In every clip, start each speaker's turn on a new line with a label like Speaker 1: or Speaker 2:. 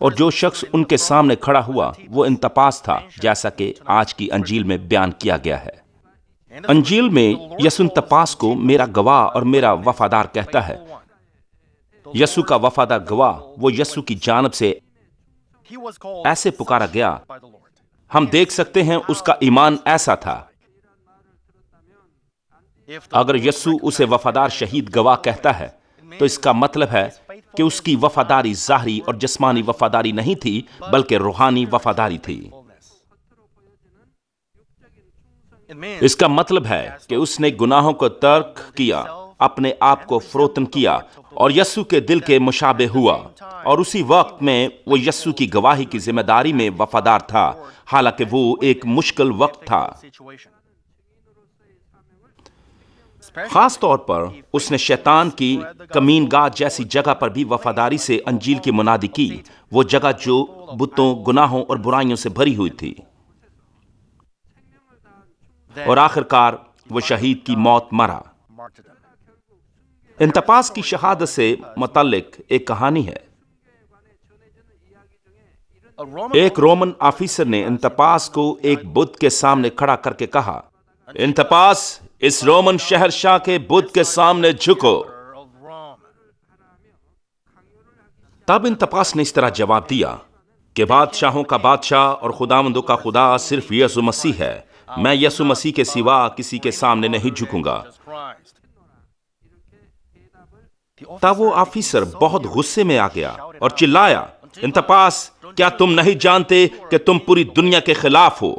Speaker 1: اور جو شخص ان کے سامنے کھڑا ہوا وہ انتپاس تھا، جیسا کہ آج کی انجیل میں بیان کیا گیا ہے۔ انجیل میں یسوع انتپاس کو میرا گواہ اور میرا وفادار کہتا ہے۔ یسوع کا وفادار گواہ وہ یسوع کی جانب سے ایسے پکارا گیا۔ ہم دیکھ سکتے ہیں اس کا ایمان ایسا تھا۔ اگر یسوع اسے وفادار شہید گواہ کہتا ہے تو اس کا مطلب ہے کہ اس کی وفاداری ظاہری اور جسمانی وفاداری نہیں تھی بلکہ روحانی وفاداری تھی۔ اس کا مطلب ہے کہ اس نے گناہوں کو ترک کیا، اپنے آپ کو فروتن کیا اور یسوع کے دل کے مشابہ ہوا، اور اسی وقت میں وہ یسوع کی گواہی کی ذمہ داری میں وفادار تھا، حالانکہ وہ ایک مشکل وقت تھا۔ خاص طور پر اس نے شیطان کی کمین گاہ جیسی جگہ پر بھی وفاداری سے انجیل کی منادی کی، وہ جگہ جو بتوں، گناہوں اور برائیوں سے بھری ہوئی تھی، اور آخرکار وہ شہید کی موت مرا۔ انتپاس کی شہادت سے متعلق ایک کہانی ہے۔ ایک رومن آفیسر نے انتپاس کو ایک بت کے سامنے کھڑا کر کے کہا، انتپاس، اس رومن شہنشاہ کے بت کے سامنے جھکو۔ تب انتپاس نے اس طرح جواب دیا کہ بادشاہوں کا بادشاہ اور خداوندوں کا خدا صرف یسوع مسیح ہے، میں یسوع مسیح کے سوا کسی کے سامنے نہیں جھکوں گا۔ تب وہ آفیسر بہت غصے میں آ گیا اور چلایا، انتپاس، کیا تم نہیں جانتے کہ تم پوری دنیا کے خلاف ہو؟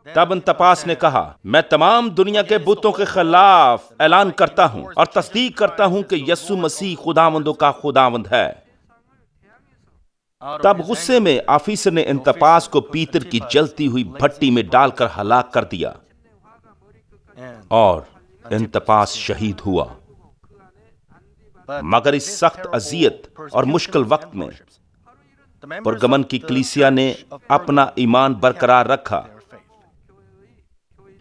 Speaker 1: تب انتپاس نے کہا، میں تمام دنیا کے بتوں کے خلاف اعلان کرتا ہوں اور تصدیق کرتا ہوں کہ یسوع مسیح خداوندوں کا خداوند ہے۔ تب غصے میں آفیسر نے انتپاس کو پیتل کی جلتی ہوئی بھٹی میں ڈال کر ہلاک کر دیا، اور انتپاس شہید ہوا۔ مگر اس سخت اذیت اور مشکل وقت میں پرگمن کی کلیسیا نے اپنا ایمان برقرار رکھا۔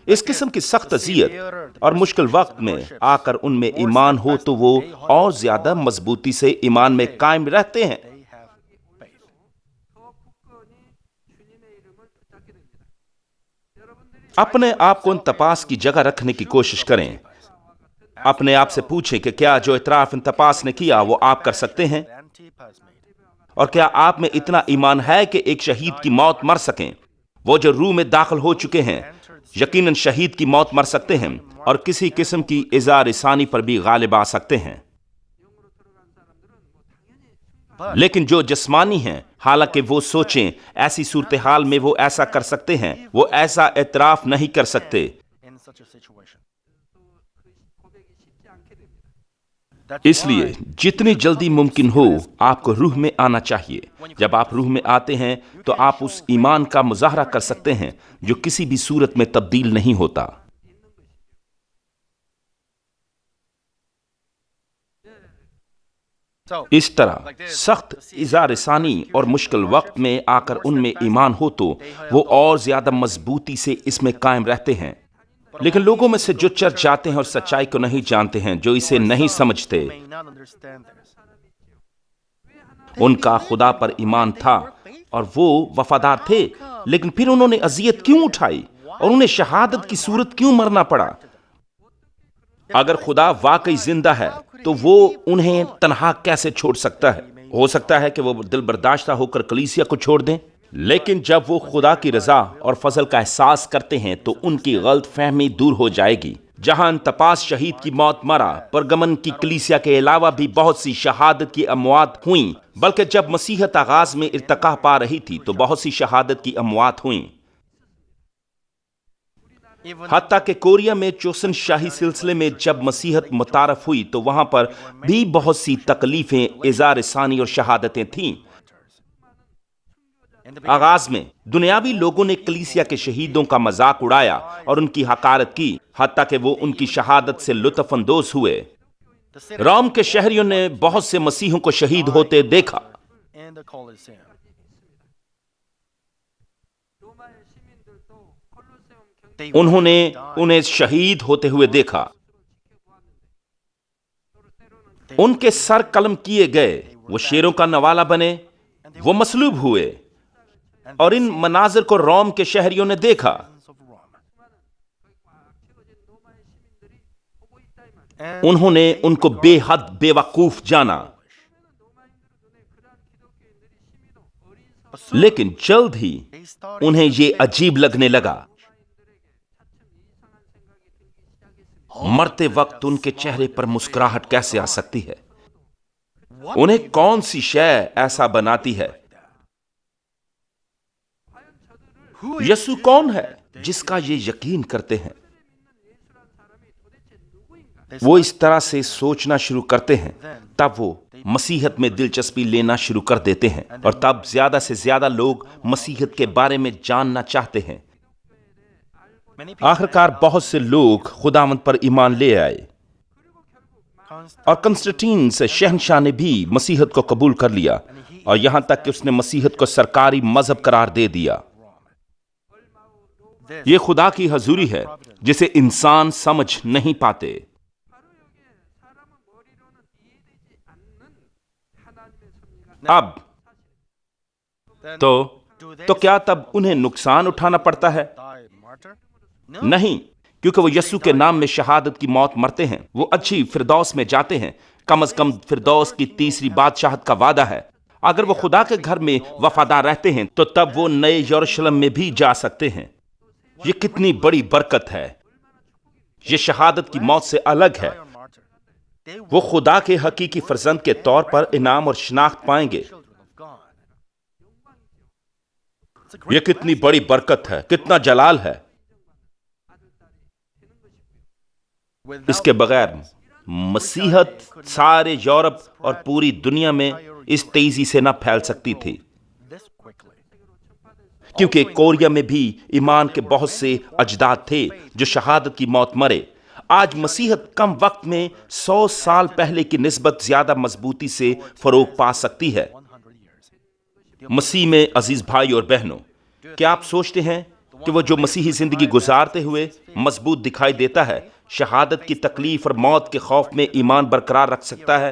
Speaker 1: اس قسم کی سخت اذیت اور مشکل وقت میں آ کر ان میں ایمان ہو تو وہ اور زیادہ مضبوطی سے ایمان میں قائم رہتے ہیں۔ اپنے آپ کو انتپاس کی جگہ رکھنے کی کوشش کریں۔ اپنے آپ سے پوچھیں کہ کیا جو اعتراف انتپاس نے کیا وہ آپ کر سکتے ہیں؟ اور کیا آپ میں اتنا ایمان ہے کہ ایک شہید کی موت مر سکیں؟ وہ جو روح میں داخل ہو چکے ہیں یقیناً شہید کی موت مر سکتے ہیں اور کسی قسم کی ایذا رسانی پر بھی غالب آ سکتے ہیں۔ لیکن جو جسمانی ہیں، حالانکہ وہ سوچیں ایسی صورتحال میں وہ ایسا کر سکتے ہیں، وہ ایسا اعتراف نہیں کر سکتے۔ اس لیے جتنی جلدی ممکن ہو آپ کو روح میں آنا چاہیے۔ جب آپ روح میں آتے ہیں تو آپ اس ایمان کا مظاہرہ کر سکتے ہیں جو کسی بھی صورت میں تبدیل نہیں ہوتا۔ اس طرح سخت ایذا رسانی اور مشکل وقت میں آ کر ان میں ایمان ہو تو وہ اور زیادہ مضبوطی سے اس میں قائم رہتے ہیں۔ لیکن لوگوں میں سے جو چرچ جاتے ہیں اور سچائی کو نہیں جانتے ہیں، جو اسے نہیں سمجھتے، ان کا خدا پر ایمان تھا اور وہ وفادار تھے، لیکن پھر انہوں نے اذیت کیوں اٹھائی اور انہیں شہادت کی صورت کیوں مرنا پڑا؟ اگر خدا واقعی زندہ ہے تو وہ انہیں تنہا کیسے چھوڑ سکتا ہے؟ ہو سکتا ہے کہ وہ دل برداشتہ ہو کر کلیسیا کو چھوڑ دیں، لیکن جب وہ خدا کی رضا اور فضل کا احساس کرتے ہیں تو ان کی غلط فہمی دور ہو جائے گی۔ جہاں انتپاس شہید کی موت مرا، پرگمن کی کلیسیا کے علاوہ بھی بہت سی شہادت کی اموات ہوئیں، بلکہ جب مسیحیت آغاز میں ارتقا پا رہی تھی تو بہت سی شہادت کی اموات ہوئیں۔ حتیٰ کہ کوریا میں چوسن شاہی سلسلے میں جب مسیحیت متعارف ہوئی تو وہاں پر بھی بہت سی تکلیفیں، ایذا رسانی اور شہادتیں تھیں۔ آغاز میں دنیاوی لوگوں نے کلیسیا کے شہیدوں کا مذاق اڑایا اور ان کی حقارت کی، حتیٰ کہ وہ ان کی شہادت سے لطف اندوز ہوئے۔ روم کے شہریوں نے بہت سے مسیحوں کو شہید ہوتے دیکھا۔ انہوں نے انہیں شہید ہوتے ہوئے دیکھا، ان کے سر قلم کیے گئے، وہ شیروں کا نوالا بنے وہ مصلوب ہوئے اور ان مناظر کو روم کے شہریوں نے دیکھا. انہوں نے ان کو بے حد بے وقوف جانا. لیکن جلد ہی انہیں یہ عجیب لگنے لگا. مرتے وقت ان کے چہرے پر مسکراہٹ کیسے آ سکتی ہے؟ انہیں کون سی شے ایسا بناتی ہے؟ یسوع کون ہے جس کا یہ یقین کرتے ہیں؟ وہ اس طرح سے سوچنا شروع کرتے ہیں، تب وہ مسیحت میں دلچسپی لینا شروع کر دیتے ہیں، اور تب زیادہ سے زیادہ لوگ مسیحت کے بارے میں جاننا چاہتے ہیں. آخرکار بہت سے لوگ خداوند پر ایمان لے آئے، اور کنسٹنٹین سے شہنشاہ نے بھی مسیحت کو قبول کر لیا، اور یہاں تک کہ اس نے مسیحت کو سرکاری مذہب قرار دے دیا. یہ خدا کی حضوری ہے جسے انسان سمجھ نہیں پاتے. اب تو کیا تب انہیں نقصان اٹھانا پڑتا ہے؟ نہیں، کیونکہ وہ یسوع کے نام میں شہادت کی موت مرتے ہیں. وہ اچھی فردوس میں جاتے ہیں. کم از کم فردوس کی تیسری بادشاہت کا وعدہ ہے. اگر وہ خدا کے گھر میں وفادار رہتے ہیں تو تب وہ نئے یروشلم میں بھی جا سکتے ہیں. یہ کتنی بڑی برکت ہے. یہ شہادت کی موت سے الگ ہے. وہ خدا کے حقیقی فرزند کے طور پر انعام اور شناخت پائیں گے. یہ کتنی بڑی برکت ہے، کتنا جلال ہے. اس کے بغیر مسیحت سارے یورپ اور پوری دنیا میں اس تیزی سے نہ پھیل سکتی تھی، کیونکہ کوریا میں بھی ایمان کے بہت سے اجداد تھے جو شہادت کی موت مرے. آج مسیحت کم وقت میں 100 سال پہلے کی نسبت زیادہ مضبوطی سے فروغ پا سکتی ہے. مسیح میں عزیز بھائی اور بہنوں، کیا آپ سوچتے ہیں کہ وہ جو مسیحی زندگی گزارتے ہوئے مضبوط دکھائی دیتا ہے، شہادت کی تکلیف اور موت کے خوف میں ایمان برقرار رکھ سکتا ہے؟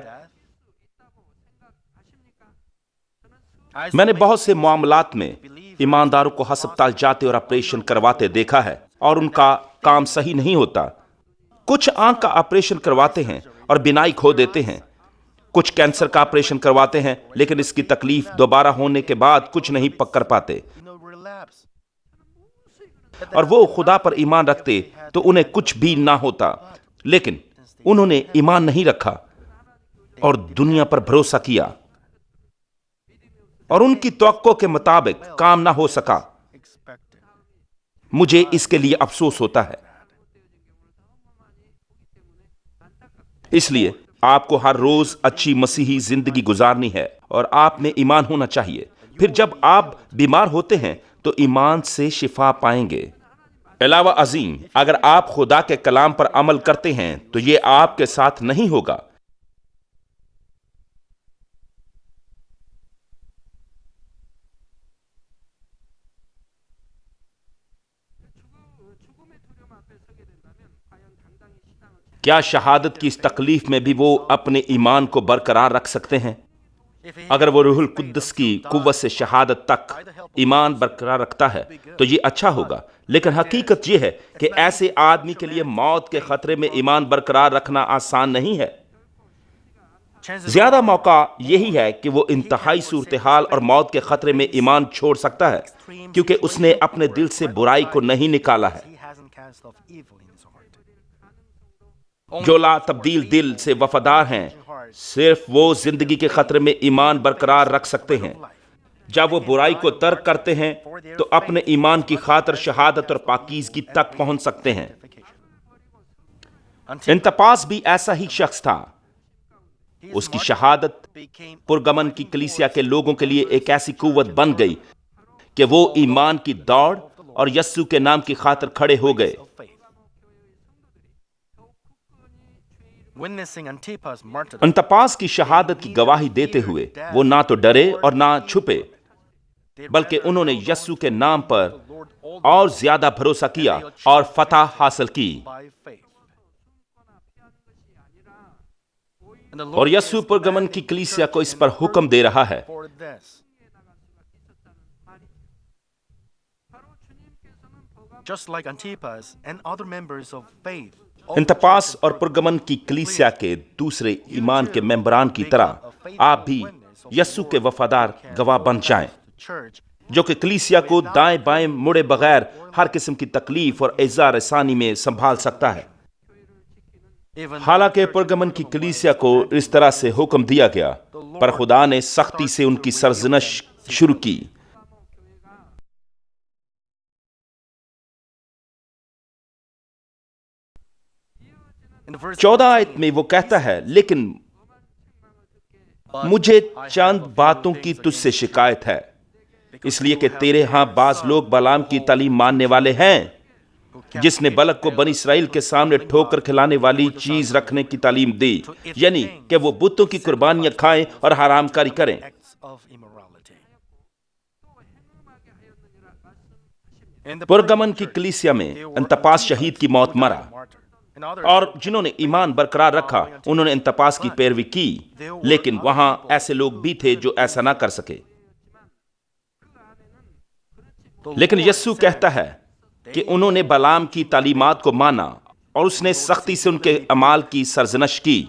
Speaker 1: میں نے بہت سے معاملات میں ایمانداروں کو ہسپتال جاتے اور آپریشن کرواتے دیکھا ہے، اور ان کا کام صحیح نہیں ہوتا. کچھ آنکھ کا آپریشن کرواتے ہیں اور بینائی کھو دیتے ہیں. کچھ کینسر کا آپریشن کرواتے ہیں، لیکن اس کی تکلیف دوبارہ ہونے کے بعد کچھ نہیں پکڑ پاتے. اور وہ خدا پر ایمان رکھتے تو انہیں کچھ بھی نہ ہوتا، لیکن انہوں نے ایمان نہیں رکھا اور دنیا پر بھروسہ کیا، اور ان کی توقع کے مطابق کام نہ ہو سکا. مجھے اس کے لیے افسوس ہوتا ہے. اس لیے آپ کو ہر روز اچھی مسیحی زندگی گزارنی ہے، اور آپ میں ایمان ہونا چاہیے. پھر جب آپ بیمار ہوتے ہیں تو ایمان سے شفا پائیں گے. علاوہ ازیں، اگر آپ خدا کے کلام پر عمل کرتے ہیں تو یہ آپ کے ساتھ نہیں ہوگا. کیا شہادت کی اس تکلیف میں بھی وہ اپنے ایمان کو برقرار رکھ سکتے ہیں؟ اگر وہ روح القدس کی قوت سے شہادت تک ایمان برقرار رکھتا ہے تو یہ اچھا ہوگا. لیکن حقیقت یہ ہے کہ ایسے آدمی کے لیے موت کے خطرے میں ایمان برقرار رکھنا آسان نہیں ہے. زیادہ موقع یہی ہے کہ وہ انتہائی صورتحال اور موت کے خطرے میں ایمان چھوڑ سکتا ہے، کیونکہ اس نے اپنے دل سے برائی کو نہیں نکالا ہے. جو لا تبدیل دل سے وفادار ہیں، صرف وہ زندگی کے خطرے میں ایمان برقرار رکھ سکتے ہیں. جب وہ برائی کو ترک کرتے ہیں تو اپنے ایمان کی خاطر شہادت اور پاکیزگی تک پہنچ سکتے ہیں. انتپاس بھی ایسا ہی شخص تھا. اس کی شہادت پرگمن کی کلیسیا کے لوگوں کے لیے ایک ایسی قوت بن گئی کہ وہ ایمان کی دوڑ اور یسوع کے نام کی خاطر کھڑے ہو گئے. انتپاس کی شہادت کی گواہی دیتے ہوئے وہ نہ تو ڈرے اور نہ چھپے، بلکہ انہوں نے یسوع کے نام پر اور زیادہ بھروسہ کیا اور فتح حاصل کی. اور یسوع پرگمن کی کلیسیا کو اس پر حکم دے رہا ہے انتپاس اور پرگمن کی کلیسیا کے دوسرے ایمان کے ممبران کی طرح آپ بھی یسوع کے وفادار گواہ بن جائیں، جو کہ کلیسیا کو دائیں بائیں مڑے بغیر ہر قسم کی تکلیف اور اعزاء رسانی میں سنبھال سکتا ہے۔ حالانکہ پرگمن کی کلیسیا کو اس طرح سے حکم دیا گیا، پر خدا نے سختی سے ان کی سرزنش شروع کی۔ 14 آیت میں وہ کہتا ہے، لیکن مجھے چند باتوں کی تجھ سے شکایت ہے، اس لیے کہ تیرے ہاں بعض لوگ بلعام کی تعلیم ماننے والے ہیں، جس نے بلق کو بنی اسرائیل کے سامنے ٹھوکر کھلانے والی چیز رکھنے کی تعلیم دی، یعنی کہ وہ بتوں کی قربانیاں کھائیں اور حرام کاری کریں۔ پرگمن کی کلیسیا میں انتپاس شہید کی موت مرا، اور جنہوں نے ایمان برقرار رکھا انہوں نے انتپاس کی پیروی کی، لیکن وہاں ایسے لوگ بھی تھے جو ایسا نہ کر سکے۔ لیکن یسوع کہتا ہے کہ انہوں نے بلعام کی تعلیمات کو مانا اور اس نے سختی سے ان کے اعمال کی سرزنش کی۔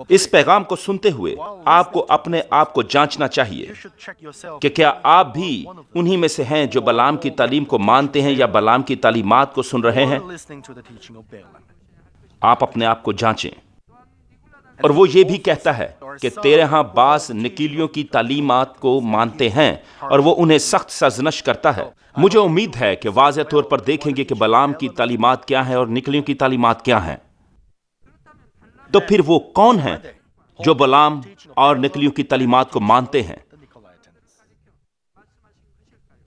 Speaker 1: اس پیغام کو سنتے ہوئے آپ کو اپنے آپ کو جانچنا چاہیے کہ کیا آپ بھی انہی میں سے ہیں جو بلعام کی تعلیم کو مانتے ہیں یا بلعام کی تعلیمات کو سن رہے ہیں۔ آپ اپنے آپ کو جانچیں۔ اور وہ یہ بھی کہتا ہے کہ تیرے ہاں بعض نکیلیوں کی تعلیمات کو مانتے ہیں اور وہ انہیں سخت سرزنش کرتا ہے۔ مجھے امید ہے کہ واضح طور پر دیکھیں گے کہ بلعام کی تعلیمات کیا ہیں اور نکلیوں کی تعلیمات کیا ہیں۔ تو پھر وہ کون ہیں جو بلعام اور نکلیوں کی تعلیمات کو مانتے ہیں؟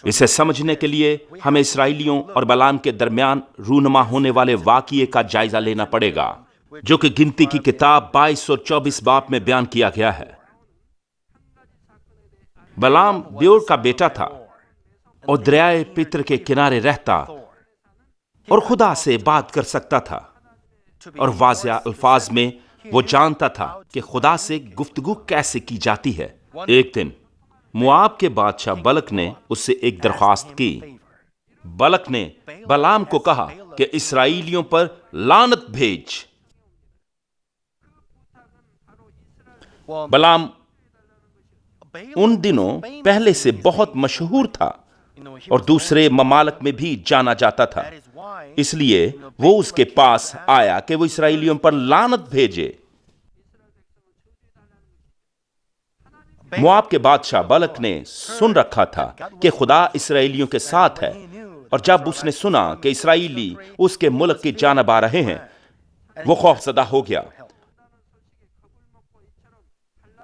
Speaker 1: اسے سمجھنے کے لیے ہمیں اسرائیلیوں اور بلعام کے درمیان رونما ہونے والے واقعے کا جائزہ لینا پڑے گا، جو کہ گنتی کی کتاب 22 اور 24 باب میں بیان کیا گیا ہے۔ بلعام بیور کا بیٹا تھا اور دریائے پتر کے کنارے رہتا اور خدا سے بات کر سکتا تھا، اور واضح الفاظ میں وہ جانتا تھا کہ خدا سے گفتگو کیسے کی جاتی ہے۔ ایک دن موآب کے بادشاہ بلق نے اس سے ایک درخواست کی۔ بلق نے بلعام کو کہا کہ اسرائیلیوں پر لعنت بھیج۔ بلعام ان دنوں پہلے سے بہت مشہور تھا اور دوسرے ممالک میں بھی جانا جاتا تھا، اس لیے وہ اس کے پاس آیا کہ وہ اسرائیلیوں پر لعنت بھیجے۔ موآب کے بادشاہ بلق نے سن رکھا تھا کہ خدا اسرائیلیوں کے ساتھ ہے، اور جب اس نے سنا کہ اسرائیلی اس کے ملک کی جانب آ رہے ہیں، وہ خوف زدہ ہو گیا۔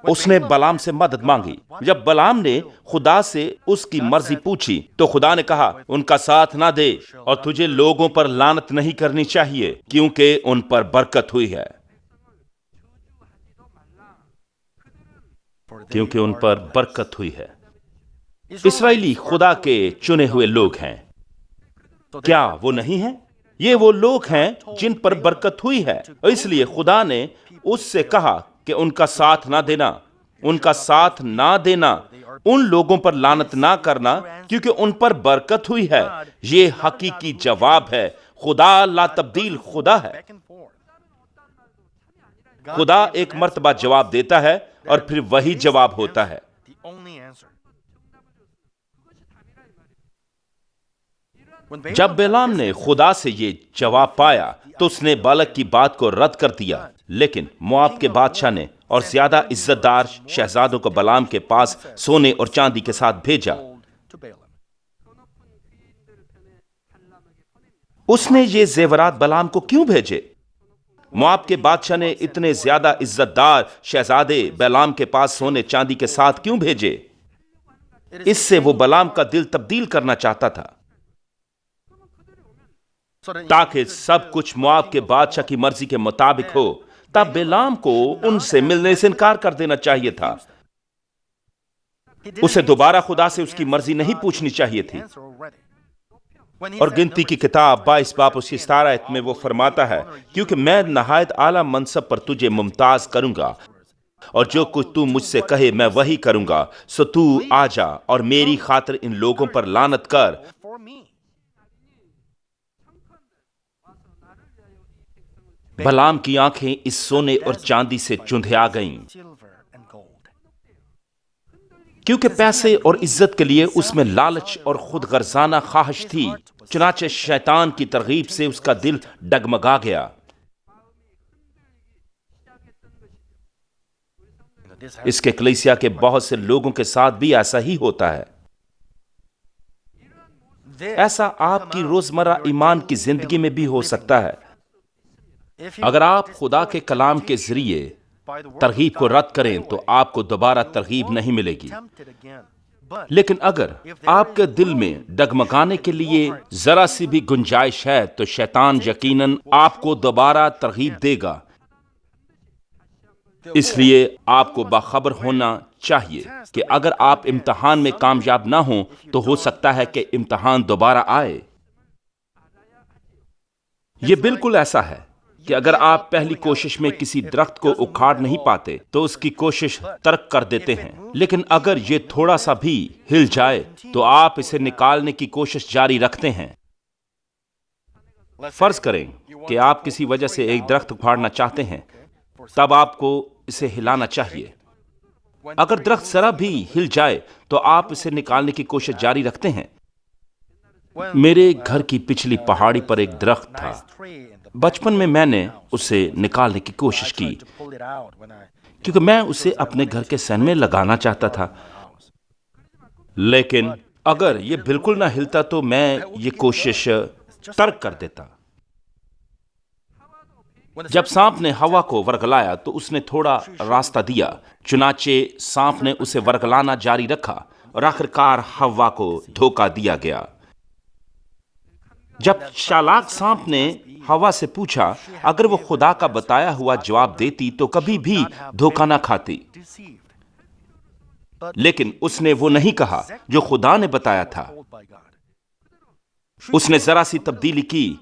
Speaker 1: اس نے بلعام سے مدد مانگی۔ جب بلعام نے خدا سے اس کی مرضی پوچھی تو خدا نے کہا، ان کا ساتھ نہ دے، اور تجھے لوگوں پر لعنت نہیں کرنی چاہیے، کیونکہ ان پر برکت ہوئی ہے۔ کیونکہ ان پر برکت ہوئی ہے۔ اسرائیلی خدا کے چنے ہوئے لوگ ہیں، کیا وہ نہیں ہیں؟ یہ وہ لوگ ہیں جن پر برکت ہوئی ہے، اس لیے خدا نے اس سے کہا کہ ان کا ساتھ نہ دینا، ان کا ساتھ نہ دینا، ان لوگوں پر لعنت نہ کرنا، کیونکہ ان پر برکت ہوئی ہے۔ یہ حقیقی جواب ہے۔ خدا لا تبدیل خدا ہے۔ خدا ایک مرتبہ جواب دیتا ہے اور پھر وہی جواب ہوتا ہے۔ جب بلعام نے خدا سے یہ جواب پایا تو اس نے بلق کی بات کو رد کر دیا، لیکن موآب کے بادشاہ نے اور زیادہ عزت دار شہزادوں کو بلعام کے پاس سونے اور چاندی کے ساتھ بھیجا۔ اس نے یہ زیورات بلعام کو کیوں بھیجے؟ موآب کے بادشاہ نے اتنے زیادہ عزت دار شہزادے بلعام کے پاس سونے چاندی کے ساتھ کیوں بھیجے؟ اس سے وہ بلعام کا دل تبدیل کرنا چاہتا تھا، تاکہ سب کچھ موآب کے بادشاہ کی مرضی کے مطابق ہو۔ تب بلعام کو ان سے ملنے سے انکار کر دینا چاہیے تھا۔ اسے دوبارہ خدا سے اس کی مرضی نہیں پوچھنی چاہیے تھی۔ اور گنتی کی کتاب 22 باب اس کی 17 آیت میں وہ فرماتا ہے، کیونکہ میں نہایت اعلیٰ منصب پر تجھے ممتاز کروں گا اور جو کچھ تو مجھ سے کہے میں وہی کروں گا، سو تو آ جا اور میری خاطر ان لوگوں پر لعنت کر۔ بلعام کی آنکھیں اس سونے اور چاندی سے چندھیا گئیں، کیونکہ پیسے اور عزت کے لیے اس میں لالچ اور خود غرضانہ خواہش تھی۔ چنانچہ شیطان کی ترغیب سے اس کا دل ڈگمگا گیا۔ اس کے کلیسیا کے بہت سے لوگوں کے ساتھ بھی ایسا ہی ہوتا ہے۔ ایسا آپ کی روزمرہ ایمان کی زندگی میں بھی ہو سکتا ہے۔ اگر آپ خدا کے کلام کے ذریعے ترغیب کو رد کریں تو آپ کو دوبارہ ترغیب نہیں ملے گی، لیکن اگر آپ کے دل میں ڈگمگانے کے لیے ذرا سی بھی گنجائش ہے تو شیطان یقیناً آپ کو دوبارہ ترغیب دے گا۔ اس لیے آپ کو باخبر ہونا چاہیے کہ اگر آپ امتحان میں کامیاب نہ ہوں تو ہو سکتا ہے کہ امتحان دوبارہ آئے۔ یہ بالکل ایسا ہے کہ اگر آپ پہلی کوشش میں کسی درخت کو اکھاڑ نہیں پاتے تو اس کی کوشش ترک کر دیتے ہیں، لیکن اگر یہ تھوڑا سا بھی ہل جائے تو آپ اسے نکالنے کی کوشش جاری رکھتے ہیں۔ فرض کریں کہ آپ کسی وجہ سے ایک درخت اکھاڑنا چاہتے ہیں، تب آپ کو اسے ہلانا چاہیے۔ اگر درخت ذرا بھی ہل جائے تو آپ اسے نکالنے کی کوشش جاری رکھتے ہیں۔ میرے گھر کی پچھلی پہاڑی پر ایک درخت تھا۔ بچپن میں میں نے اسے نکالنے کی کوشش کی کیونکہ میں اسے اپنے گھر کے سن میں لگانا چاہتا تھا، لیکن اگر یہ بالکل نہ ہلتا تو میں یہ کوشش ترک کر دیتا۔ جب سانپ نے ہوا کو ورگلایا تو اس نے تھوڑا راستہ دیا، چنانچہ سانپ نے اسے ورگلانا جاری رکھا اور آخرکار ہوا کو دھوکہ دیا گیا۔ جب چالاک سانپ نے ہوا سے پوچھا اگر وہ خدا کا بتایا ہوا جواب دیتی تو کبھی بھی دھوکہ نہ کھاتی، لیکن اس نے وہ نہیں کہا جو خدا نے بتایا تھا۔ اس نے ذرا سی تبدیلی کی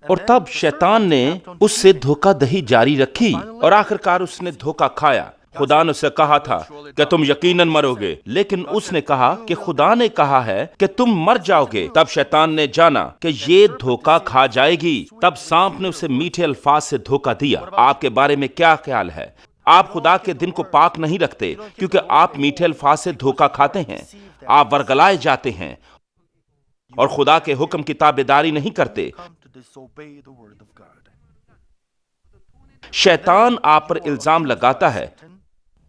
Speaker 1: اور تب شیطان نے اس سے دھوکہ دہی جاری رکھی اور آخرکار اس نے دھوکہ کھایا۔ خدا نے اسے کہا تھا کہ تم یقیناً مرو گے، لیکن اس نے کہا کہ خدا نے کہا ہے کہ تم مر جاؤ گے۔ تب شیطان نے جانا کہ یہ دھوکہ کھا جائے گی، تب سانپ نے اسے میٹھے الفاظ سے دھوکہ دیا۔ آپ کے بارے میں کیا خیال ہے؟ آپ خدا کے دن کو پاک نہیں رکھتے کیونکہ آپ میٹھے الفاظ سے دھوکہ کھاتے ہیں، آپ ورگلائے جاتے ہیں اور خدا کے حکم کی تابعداری نہیں کرتے۔ شیطان آپ پر الزام لگاتا ہے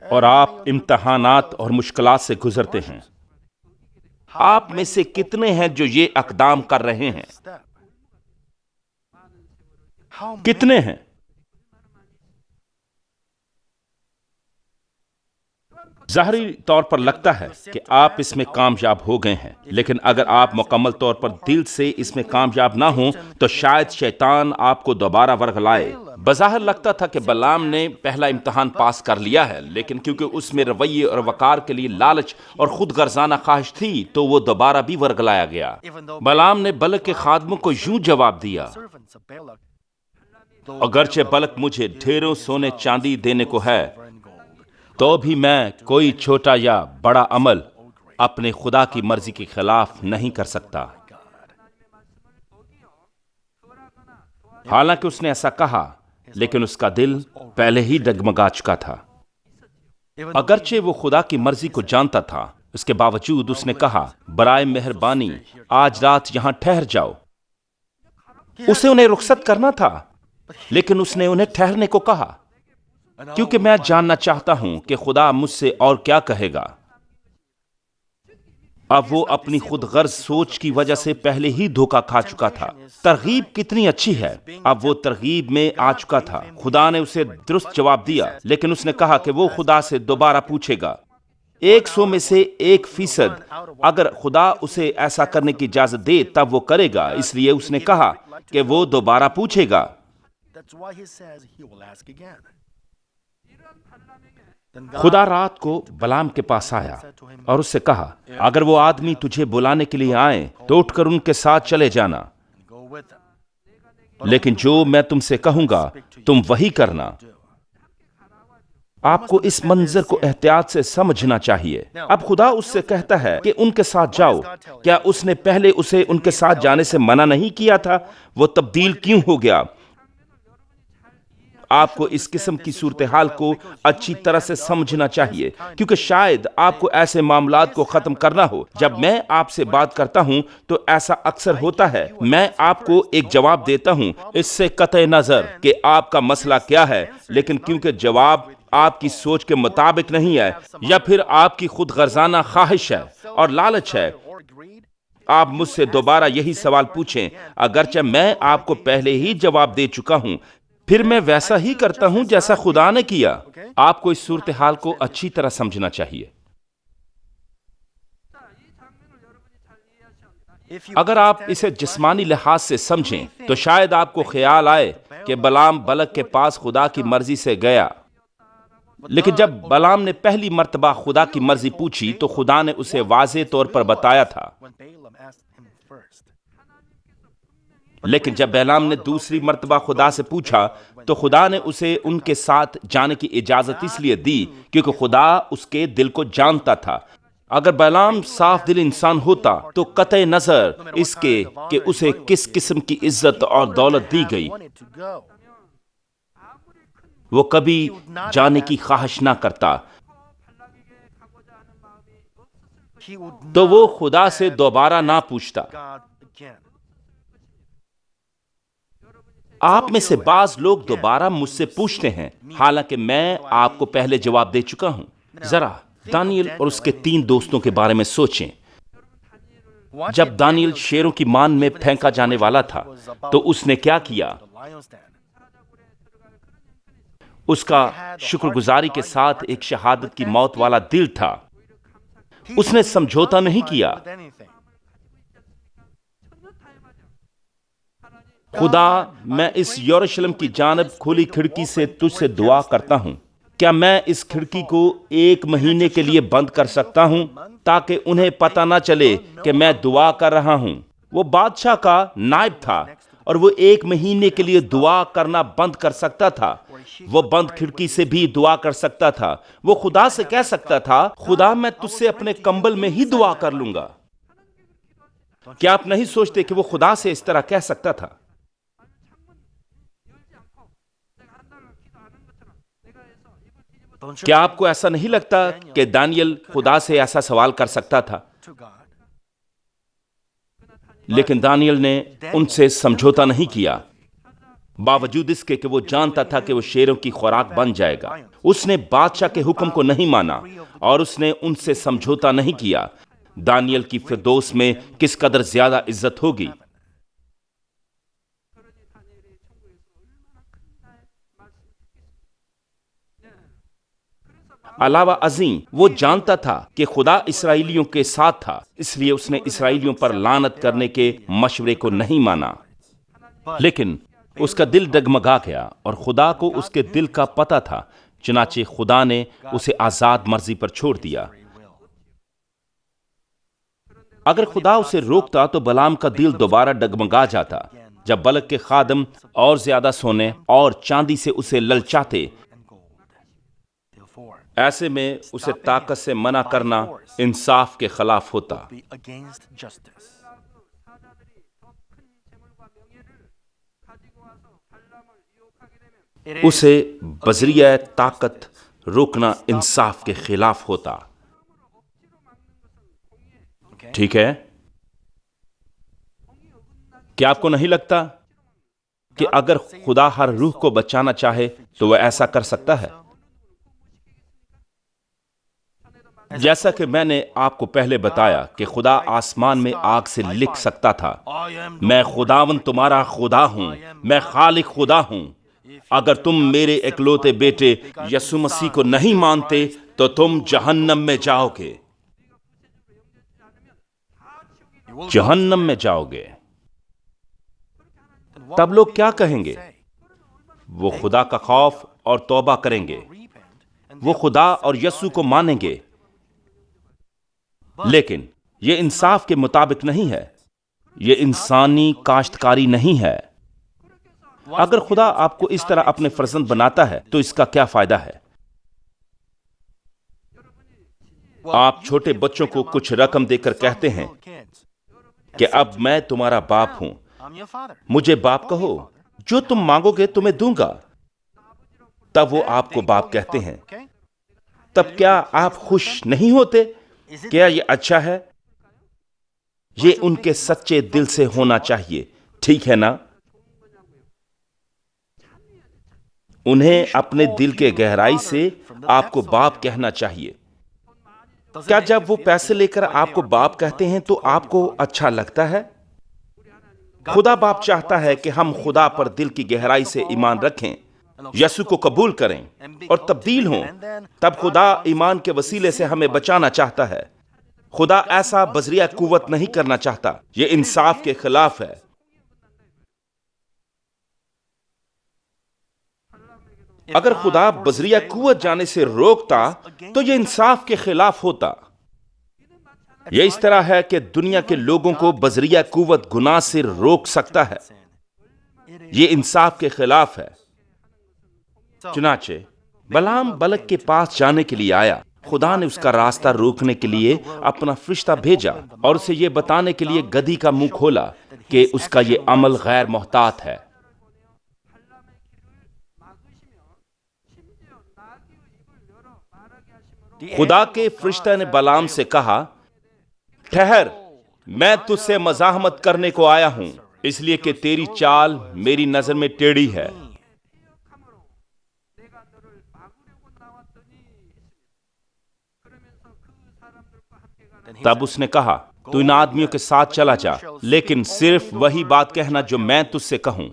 Speaker 1: اور آپ امتحانات اور مشکلات سے گزرتے ہیں۔ آپ میں سے کتنے ہیں جو یہ اقدام کر رہے ہیں؟ کتنے ہیں؟ ظاہری طور پر لگتا ہے کہ آپ اس میں کامیاب ہو گئے ہیں، لیکن اگر آپ مکمل طور پر دل سے اس میں کامیاب نہ ہوں تو شاید شیطان آپ کو دوبارہ ورگلائے۔ بظاہر لگتا تھا کہ بلعام نے پہلا امتحان پاس کر لیا ہے، لیکن کیونکہ اس میں رویے اور وقار کے لیے لالچ اور خود غرضانہ خواہش تھی تو وہ دوبارہ بھی ورگلایا گیا۔ بلعام نے بلک کے خادموں کو یوں جواب دیا، اگرچہ بلک مجھے ڈھیروں سونے چاندی دینے کو ہے تو بھی میں کوئی چھوٹا یا بڑا عمل اپنے خدا کی مرضی کے خلاف نہیں کر سکتا۔ حالانکہ اس نے ایسا کہا لیکن اس کا دل پہلے ہی ڈگمگا چکا تھا۔ اگرچہ وہ خدا کی مرضی کو جانتا تھا، اس کے باوجود اس نے کہا برائے مہربانی آج رات یہاں ٹھہر جاؤ۔ اسے انہیں رخصت کرنا تھا، لیکن اس نے انہیں ٹھہرنے کو کہا کیونکہ میں جاننا چاہتا ہوں کہ خدا مجھ سے اور کیا کہے گا۔ اب وہ اپنی خود غرض سوچ کی وجہ سے پہلے ہی دھوکہ کھا چکا تھا۔ ترغیب کتنی اچھی ہے، اب وہ ترغیب میں آ چکا تھا۔ خدا نے اسے درست جواب دیا، لیکن اس نے کہا کہ وہ خدا سے دوبارہ پوچھے گا۔ 100 میں سے 1% اگر خدا اسے ایسا کرنے کی اجازت دے تب وہ کرے گا، اس لیے اس نے کہا کہ وہ دوبارہ پوچھے گا۔ خدا رات کو بلعام کے پاس آیا اور اس سے کہا اگر وہ آدمی تجھے بلانے کے لیے آئیں تو اٹھ کر ان کے ساتھ چلے جانا، لیکن جو میں تم سے کہوں گا تم وہی کرنا۔ آپ کو اس منظر کو احتیاط سے سمجھنا چاہیے۔ اب خدا اس سے کہتا ہے کہ ان کے ساتھ جاؤ۔ کیا اس نے پہلے اسے ان کے ساتھ جانے سے منع نہیں کیا تھا؟ وہ تبدیل کیوں ہو گیا؟ آپ کو اس قسم کی صورتحال کو اچھی طرح سے سمجھنا چاہیے، کیونکہ شاید آپ کو ایسے معاملات کو ختم کرنا ہو۔ جب میں آپ سے بات کرتا ہوں تو ایسا اکثر ہوتا ہے، میں آپ کو ایک جواب دیتا ہوں اس سے قطع نظر کہ آپ کا مسئلہ کیا ہے، لیکن کیونکہ جواب آپ کی سوچ کے مطابق نہیں ہے یا پھر آپ کی خود غرضانہ خواہش ہے اور لالچ ہے، آپ مجھ سے دوبارہ یہی سوال پوچھیں، اگرچہ میں آپ کو پہلے ہی جواب دے چکا ہوں، پھر میں ویسا ہی کرتا ہوں جیسا خدا نے کیا۔ آپ کو اس صورتحال کو اچھی طرح سمجھنا چاہیے۔ اگر آپ اسے جسمانی لحاظ سے سمجھیں تو شاید آپ کو خیال آئے کہ بلام بلک کے پاس خدا کی مرضی سے گیا، لیکن جب بلام نے پہلی مرتبہ خدا کی مرضی پوچھی تو خدا نے اسے واضح طور پر بتایا تھا، لیکن جب بلام نے دوسری مرتبہ خدا سے پوچھا تو خدا نے اسے ان کے ساتھ جانے کی اجازت اس لیے دی کیونکہ خدا اس کے دل کو جانتا تھا۔ اگر بلام صاف دل انسان ہوتا تو قطع نظر اس کے کہ اسے کس قسم کی عزت اور دولت دی گئی، وہ کبھی جانے کی خواہش نہ کرتا، تو وہ خدا سے دوبارہ نہ پوچھتا۔ آپ میں سے بعض لوگ دوبارہ مجھ سے پوچھتے ہیں، حالانکہ میں آپ کو پہلے جواب دے چکا ہوں۔ ذرا دانیل اور اس کے 3 دوستوں کے بارے میں سوچیں۔ جب دانیل شیروں کی مان میں پھینکا جانے والا تھا تو اس نے کیا کیا؟ اس کا شکر گزاری کے ساتھ ایک شہادت کی موت والا دل تھا۔ اس نے سمجھوتا نہیں کیا۔ خدا، میں اس یروشلم کی جانب کھلی کھڑکی سے تجھ سے دعا کرتا ہوں، کیا میں اس کھڑکی کو 1 مہینے کے لیے بند کر سکتا ہوں تاکہ انہیں پتہ نہ چلے کہ میں دعا کر رہا ہوں؟ وہ بادشاہ کا نائب تھا اور وہ 1 مہینے کے لیے دعا کرنا بند کر سکتا تھا۔ وہ بند کھڑکی سے بھی دعا کر سکتا تھا۔ وہ خدا سے کہہ سکتا تھا، خدا میں تجھ سے اپنے کمبل میں ہی دعا کر لوں گا۔ کیا آپ نہیں سوچتے کہ وہ خدا سے اس طرح کہہ سکتا تھا؟ کیا آپ کو ایسا نہیں لگتا کہ دانیل خدا سے ایسا سوال کر سکتا تھا؟ لیکن دانیل نے ان سے سمجھوتا نہیں کیا، باوجود اس کے کہ وہ جانتا تھا کہ وہ شیروں کی خوراک بن جائے گا۔ اس نے بادشاہ کے حکم کو نہیں مانا اور اس نے ان سے سمجھوتا نہیں کیا۔ دانیل کی فردوس میں کس قدر زیادہ عزت ہوگی۔ علاوہ ازیں وہ جانتا تھا کہ خدا اسرائیلیوں کے ساتھ تھا، اس لیے اس نے اسرائیلیوں پر لعنت کرنے کے مشورے کو نہیں مانا۔ لیکن اس کا دل ڈگمگا گیا اور خدا کو اس کے دل کا پتہ تھا، چنانچہ خدا نے اسے آزاد مرضی پر چھوڑ دیا۔ اگر خدا اسے روکتا تو بلام کا دل دوبارہ ڈگمگا جاتا۔ جب بلک کے خادم اور زیادہ سونے اور چاندی سے اسے للچاتے، ایسے میں اسے طاقت سے منع کرنا انصاف کے خلاف ہوتا۔ اسے بذریعہ طاقت روکنا انصاف کے خلاف ہوتا۔ ٹھیک ہے؟ کیا آپ کو نہیں لگتا کہ اگر خدا ہر روح کو بچانا چاہے تو وہ ایسا کر سکتا ہے؟ جیسا کہ میں نے آپ کو پہلے بتایا کہ خدا آسمان میں آگ سے لکھ سکتا تھا، میں خداوند تمہارا خدا ہوں، میں خالق خدا ہوں۔ اگر تم میرے اکلوتے بیٹے یسوع مسیح کو نہیں مانتے تو تم جہنم میں جاؤ گے، جہنم میں جاؤ گے۔ تب لوگ کیا کہیں گے؟ وہ خدا کا خوف اور توبہ کریں گے، وہ خدا اور یسوع کو مانیں گے۔ لیکن یہ انصاف کے مطابق نہیں ہے، یہ انسانی کاشتکاری نہیں ہے۔ اگر خدا آپ کو اس طرح اپنے فرزند بناتا ہے تو اس کا کیا فائدہ ہے؟ آپ چھوٹے بچوں کو کچھ رقم دے کر کہتے ہیں کہ اب میں تمہارا باپ ہوں، مجھے باپ کہو، جو تم مانگو گے تمہیں دوں گا۔ تب وہ آپ کو باپ کہتے ہیں۔ تب کیا آپ خوش نہیں ہوتے؟ کیا یہ اچھا ہے؟ یہ ان کے سچے دل سے ہونا چاہیے، ٹھیک ہے نا؟ انہیں اپنے دل کے گہرائی سے آپ کو باپ کہنا چاہیے۔ کیا جب وہ پیسے لے کر آپ کو باپ کہتے ہیں تو آپ کو اچھا لگتا ہے؟ خدا باپ چاہتا ہے کہ ہم خدا پر دل کی گہرائی سے ایمان رکھیں، یسوع کو قبول کریں اور تبدیل ہوں۔ تب خدا ایمان کے وسیلے سے ہمیں بچانا چاہتا ہے۔ خدا ایسا بذریعہ قوت نہیں کرنا چاہتا، یہ انصاف کے خلاف ہے۔ اگر خدا بذریعہ قوت جانے سے روکتا تو یہ انصاف کے خلاف ہوتا۔ یہ اس طرح ہے کہ دنیا کے لوگوں کو بذریعہ قوت گناہ سے روک سکتا ہے، یہ انصاف کے خلاف ہے۔ چنانچہ بلعام بلک کے پاس جانے کے لیے آیا۔ خدا نے اس کا راستہ روکنے کے لیے اپنا فرشتہ بھیجا اور اسے یہ بتانے کے لیے گدھی کا منہ کھولا کہ اس کا یہ عمل غیر محتاط ہے۔ خدا کے فرشتہ نے بلعام سے کہا، ٹھہر، میں تجھ سے مزاحمت کرنے کو آیا ہوں، اس لیے کہ تیری چال میری نظر میں ٹیڑھی ہے۔ تب اس نے کہا، تو ان آدمیوں کے ساتھ چلا جا، لیکن صرف وہی بات کہنا جو میں تجھ سے کہوں۔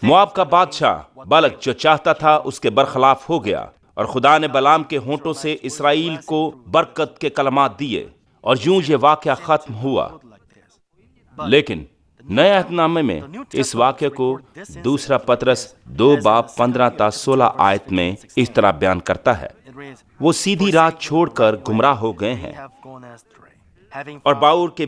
Speaker 1: مواب کا بادشاہ بلک جو چاہتا تھا اس کے برخلاف ہو گیا، اور خدا نے بلعام کے ہونٹوں سے اسرائیل کو برکت کے کلمات دیے، اور یوں یہ واقعہ ختم ہوا۔ لیکن نئے عہد نامے میں اس واقعے کو دوسرا پطرس 2:15-16 آیت میں اس طرح بیان کرتا ہے، وہ سیدھی راہ چھوڑ کر گمراہ ہو گئے ہیں اور باور کے